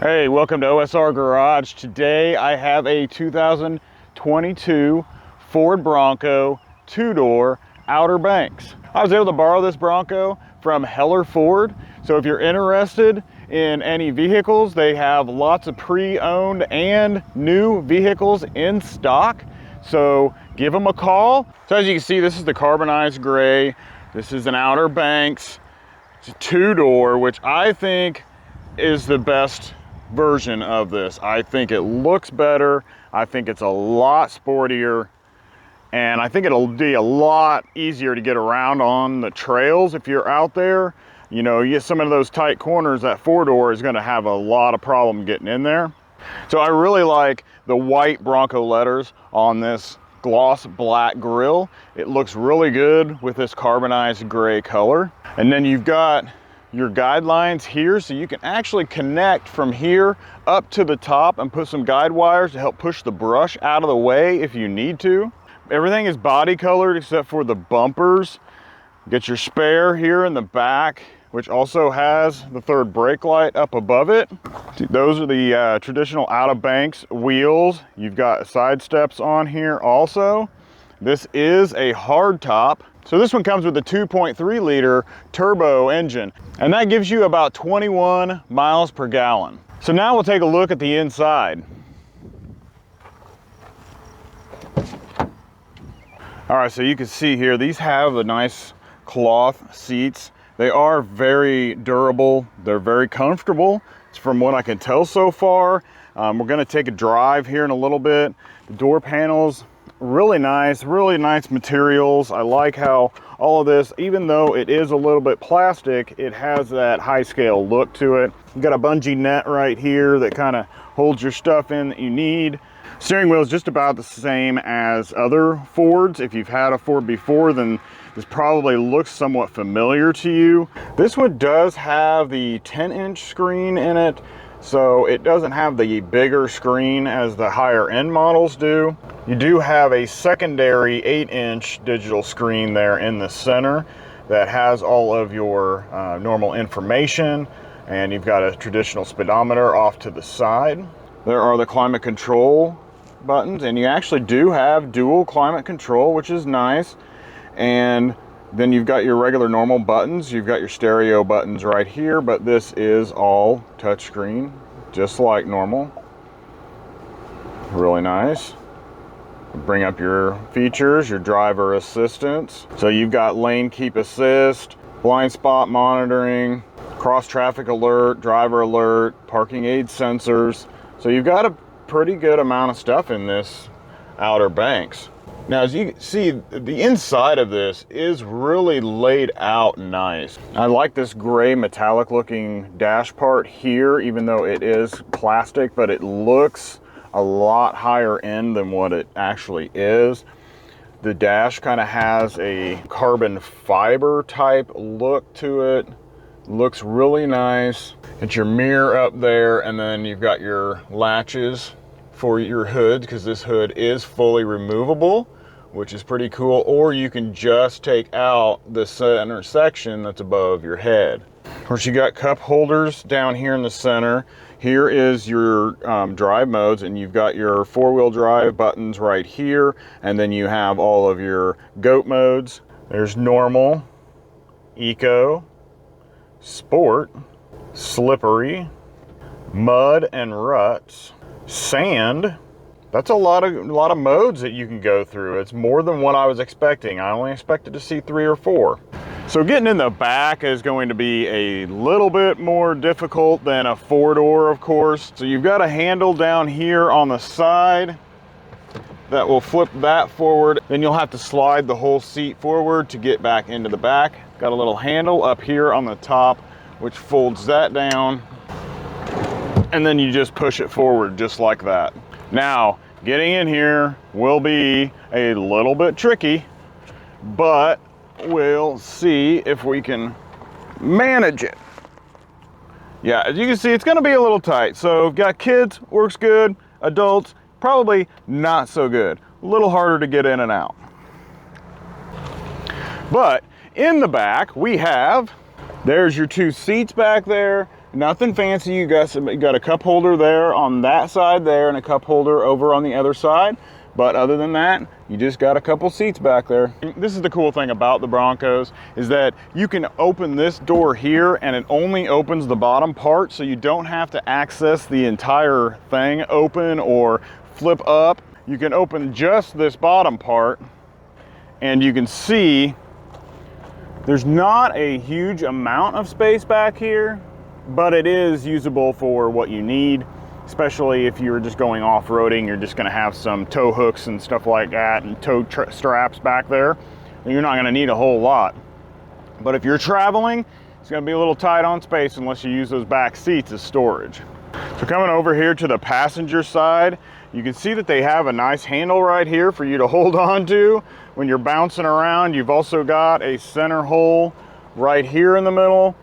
Hey, welcome to OSR Garage. Today I have a 2022 Ford Bronco two-door Outer Banks. I was able to borrow this Bronco from Heller Ford. So if you're interested in any vehicles, they have lots of pre-owned and new vehicles in stock. So give them a call. So as you can see, this is the carbonized gray. This is an Outer Banks. It's a two-door, which I think is the best version of this. I think it looks better. I think it's a lot sportier, and I think it'll be a lot easier to get around on the trails if you're out there. You know, you get some of those tight corners, that four-door is going to have a lot of problem getting in there. So I really like the white Bronco letters on this gloss black grille. It looks really good with this carbonized gray color. And then you've got your guidelines here, so you can actually connect from here up to the top and put some guide wires to help push the brush out of the way if you need to. Everything is body colored except for the bumpers. Get your spare here in the back, which also has the third brake light up above it. Those are the traditional Outer Banks wheels. You've got side steps on here also. This is a hard top. So this one comes with a 2.3 liter turbo engine, and that gives you about 21 miles per gallon. So now we'll take a look at the inside. All right, so you can see here, these have the nice cloth seats. They are very durable. They're very comfortable. It's from what I can tell so far. We're gonna take a drive here in a little bit. The door panels, really nice materials. I like how all of this, even though it is a little bit plastic, it has that high scale look to it. You've got a bungee net right here that kind of holds your stuff in that you need. Steering wheel is just about the same as other Fords. If you've had a Ford before, then this probably looks somewhat familiar to you. This one does have the 10-inch screen in it, so it doesn't have the bigger screen as the higher end models do. You do have a secondary 8-inch digital screen there in the center that has all of your normal information, and you've got a traditional speedometer off to the side. There are the climate control buttons, and you actually do have dual climate control, which is nice. And then you've got your regular normal buttons. You've got your stereo buttons right here, but this is all touchscreen, just like normal. Really nice. Bring up your features, your driver assistance. So you've got lane keep assist, blind spot monitoring, cross traffic alert, driver alert, parking aid sensors. So you've got a pretty good amount of stuff in this Outer Banks. Now, as you can see, the inside of this is really laid out nice. I like this gray metallic looking dash part here, even though it is plastic, but it looks a lot higher end than what it actually is. The dash kind of has a carbon fiber type look to it. Looks really nice. It's your mirror up there, and then you've got your latches for your hood, because this hood is fully removable, which is pretty cool. Or you can just take out the center section that's above your head. Of course, you got cup holders down here in the center. Here is your drive modes, and you've got your four-wheel drive buttons right here, and then you have all of your GOAT modes. There's normal, eco, sport, slippery, mud and ruts, sand. That's a lot of modes that you can go through. It's more than what I was expecting. I only expected to see 3 or 4. So getting in the back is going to be a little bit more difficult than a four-door, of course. So you've got a handle down here on the side that will flip that forward. Then you'll have to slide the whole seat forward to get back into the back. Got a little handle up here on the top, which folds that down. And then you just push it forward just like that. Now, getting in here will be a little bit tricky, but we'll see if we can manage it. Yeah, as you can see, it's gonna be a little tight. So if you've got kids, works good. Adults, probably not so good. A little harder to get in and out. But in the back, we have, there's your 2 seats back there. Nothing fancy. You got a cup holder there on that side there and a cup holder over on the other side. But other than that, you just got a couple seats back there. This is the cool thing about the Broncos, is that you can open this door here and it only opens the bottom part, so you don't have to access the entire thing open or flip up. You can open just this bottom part, and you can see there's not a huge amount of space back here, but it is usable for what you need. Especially if you're just going off-roading, you're just going to have some tow hooks and stuff like that and tow straps back there. You're not going to need a whole lot. But if you're traveling, it's going to be a little tight on space unless you use those back seats as storage. So coming over here to the passenger side, you can see that they have a nice handle right here for you to hold on to when you're bouncing around. You've also got a center hole right here in the middle,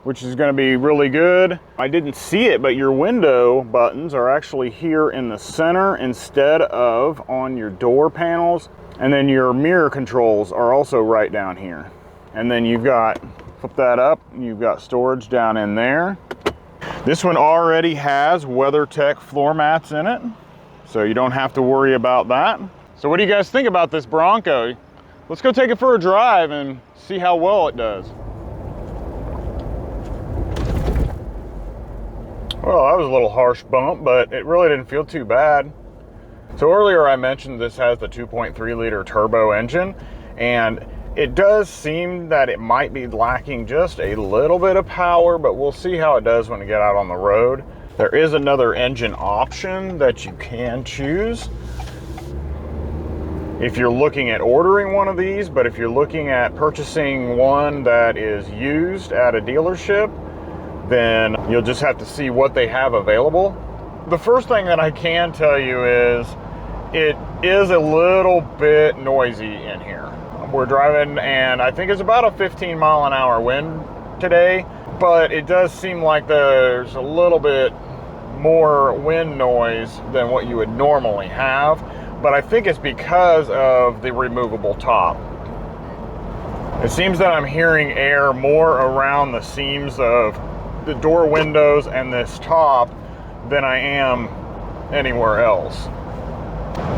which is going to be really good. I didn't see it, but your window buttons are actually here in the center instead of on your door panels. And then your mirror controls are also right down here. And then you've got, flip that up, you've got storage down in there. This one already has WeatherTech floor mats in it, so you don't have to worry about that. So what do you guys think about this Bronco? Let's go take it for a drive and see how well it does. Well, that was a little harsh bump, but it really didn't feel too bad. So earlier I mentioned this has the 2.3 liter turbo engine, and it does seem that it might be lacking just a little bit of power, but we'll see how it does when we get out on the road. There is another engine option that you can choose if you're looking at ordering one of these, but if you're looking at purchasing one that is used at a dealership, then you'll just have to see what they have available. The first thing that I can tell you is it is a little bit noisy in here. We're driving and I think it's about a 15 mile an hour wind today, but it does seem like there's a little bit more wind noise than what you would normally have, but I think it's because of the removable top. It seems that I'm hearing air more around the seams of the door windows and this top than I am anywhere else.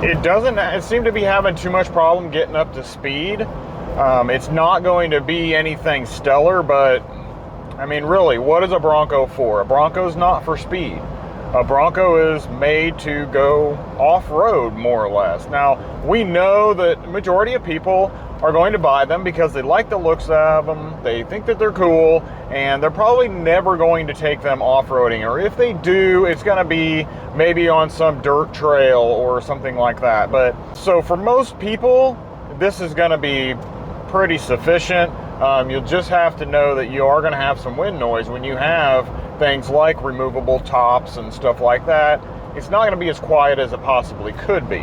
It seem to be having too much problem getting up to speed. It's not going to be anything stellar, but I mean, really, what is a Bronco for? A Bronco's not for speed. A Bronco is made to go off-road, more or less. Now, we know that the majority of people are going to buy them because they like the looks of them, they think that they're cool, and they're probably never going to take them off-roading, or if they do, it's going to be maybe on some dirt trail or something like that. But so for most people, this is going to be pretty sufficient. You'll just have to know that you are going to have some wind noise when you have things like removable tops and stuff like that. It's not going to be as quiet as it possibly could be.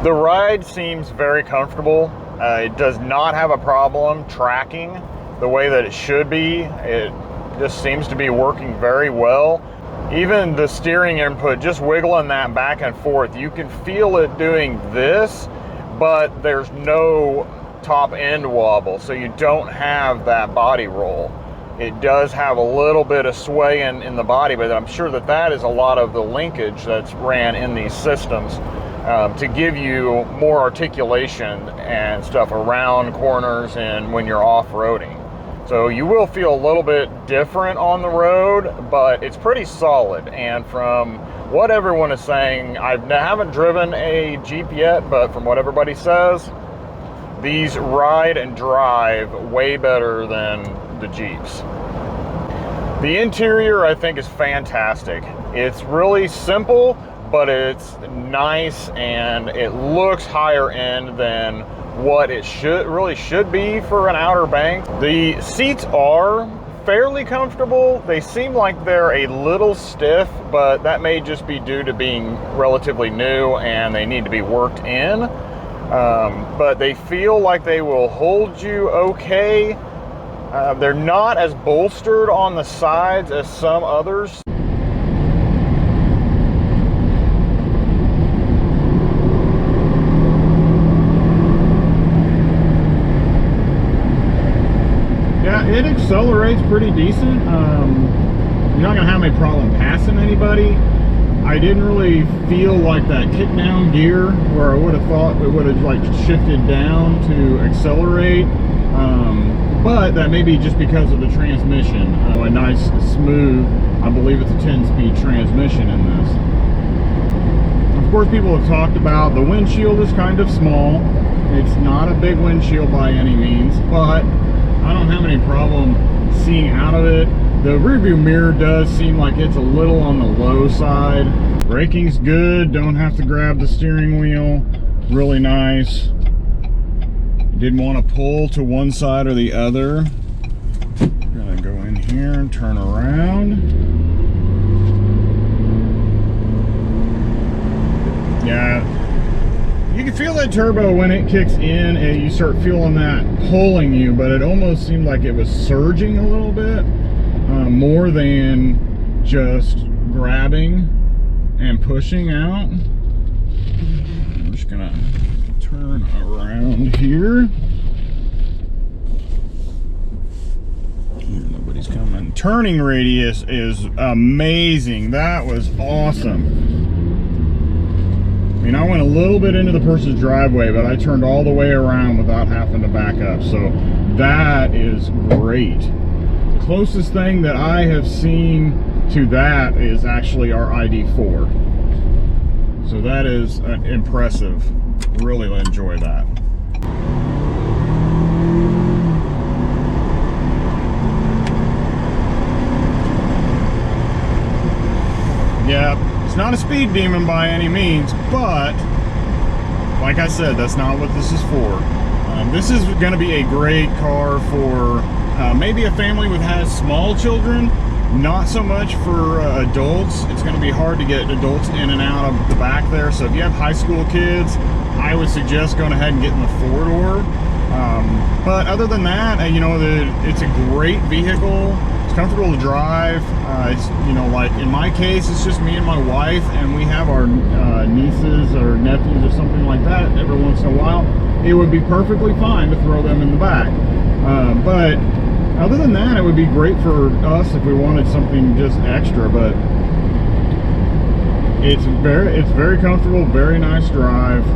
The ride seems very comfortable. It does not have a problem tracking the way that it should be. It just seems to be working very well. Even the steering input, just wiggling that back and forth, you can feel it doing this, but there's no top end wobble, so you don't have that body roll. It does have a little bit of sway in the body, but I'm sure that that is a lot of the linkage that's ran in these systems to give you more articulation and stuff around corners and when you're off-roading. So you will feel a little bit different on the road, but it's pretty solid. And from what everyone is saying, I haven't driven a Jeep yet, but from what everybody says, these ride and drive way better than the Jeeps. The interior, I think, is fantastic. It's really simple, but it's nice and it looks higher end than what it really should be for an Outer Banks. The seats are fairly comfortable. They seem like they're a little stiff, but that may just be due to being relatively new and they need to be worked in. But they feel like they will hold you okay. They're not as bolstered on the sides as some others. Yeah, it accelerates pretty decent. you're not gonna have any problem passing anybody. I didn't really feel like that kick down gear where I would have thought it would have like shifted down to accelerate. But that may be just because of the transmission. A nice smooth, I believe it's a 10-speed transmission in this. Of course, people have talked about the windshield is kind of small. It's not a big windshield by any means, but I don't have any problem seeing out of it. The rearview mirror does seem like it's a little on the low side. Braking's good, don't have to grab the steering wheel. Really nice. Didn't want to pull to one side or the other. Gonna go in here and turn around. Yeah, you can feel that turbo when it kicks in and you start feeling that pulling you, but it almost seemed like it was surging a little bit, more than just grabbing and pushing out. I'm just gonna turn around here. Nobody's coming. Turning radius is amazing. That was awesome. I mean, I went a little bit into the person's driveway, but I turned all the way around without having to back up. So that is great. The closest thing that I have seen to that is actually our ID4. So that is impressive. Really enjoy that. Yeah, it's not a speed demon by any means, but like I said, that's not what this is for. This is going to be a great car for maybe a family with has small children. Not so much for adults. It's going to be hard to get adults in and out of the back there. So if you have high school kids, I would suggest going ahead and getting the four-door. But other than that, you know, it's a great vehicle. It's comfortable to drive. It's, you know, like in my case, it's just me and my wife, and we have our nieces or nephews or something like that every once in a while. It would be perfectly fine to throw them in the back. But other than that, it would be great for us if we wanted something just extra. But it's very comfortable, very nice drive.